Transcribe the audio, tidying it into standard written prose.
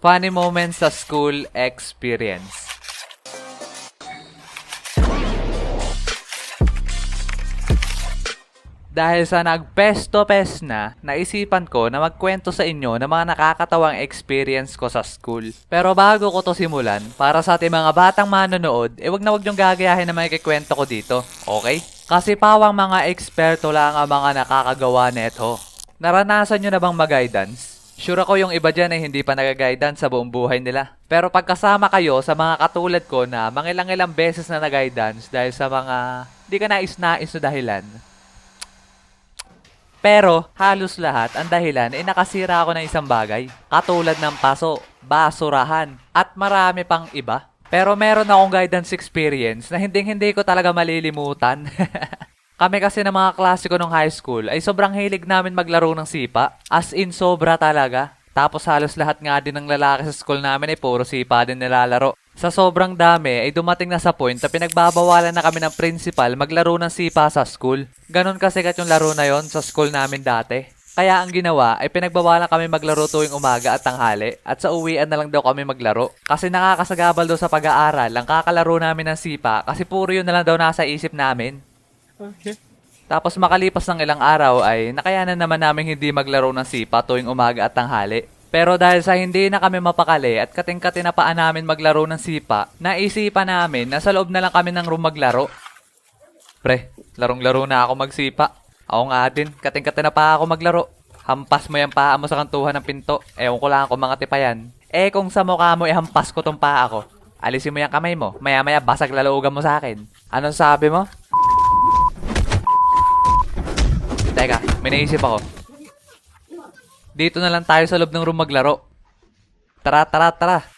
Funny moments sa school experience. Dahil sa nagpesto-pes na, naisipan ko na magkwento sa inyo ng mga nakakatawang experience ko sa school. Pero bago ko to simulan, para sa ating mga batang manonood, wag na wag niyong gagayahin na may kikwento ko dito, okay? Kasi pawang mga eksperto lang ang mga nakakagawa neto. Naranasan nyo na bang mag-guidance? Sure ako yung iba dyan ay hindi pa nag-guidance sa buong buhay nila. Pero pagkasama kayo sa mga katulad ko na mangilang-ilang beses na nag-guidance dahil sa mga di ka nais-nais na dahilan. Pero halos lahat ang dahilan ay nakasira ako ng isang bagay. Katulad ng paso, basurahan, at marami pang iba. Pero meron akong guidance experience na hindi ko talaga malilimutan. Kami kasi ng mga klase ko nung high school ay sobrang hilig namin maglaro ng sipa. As in sobra talaga. Tapos halos lahat nga din ng lalaki sa school namin ay puro sipa din nilalaro. Sa sobrang dami ay dumating na sa point na pinagbabawalan na kami ng principal maglaro ng sipa sa school. Ganon kasikat yung laro na yon sa school namin dati. Kaya ang ginawa ay pinagbawalan kami maglaro tuwing umaga at tanghali at sa uwian na lang daw kami maglaro. Kasi nakakasagabal daw sa pag-aaral ang kakalaro namin ng sipa kasi puro yun na lang daw nasa isip namin. Okay. Tapos makalipas ng ilang araw ay nakayanan naman namin hindi maglaro ng sipa tuwing umaga at tanghali. Pero dahil sa hindi na kami mapakali at kating-katinapaan namin maglaro ng sipa, naisipan namin na sa loob na lang kami ng room maglaro. Pre, larong-laro na ako magsipa. Ako nga din, kating-katinapa ako maglaro. Hampas mo yung paa mo sa kantuhan ng pinto. Ewan ko lang kung mga tipa yan. Kung sa mukha mo ihampas ko tong paa ko, alisin mo yung kamay mo. Maya-maya basag laloogan mo sa akin. Anong sabi mo? Teka, may naisip ako. Dito na lang tayo sa loob ng room maglaro. Tara.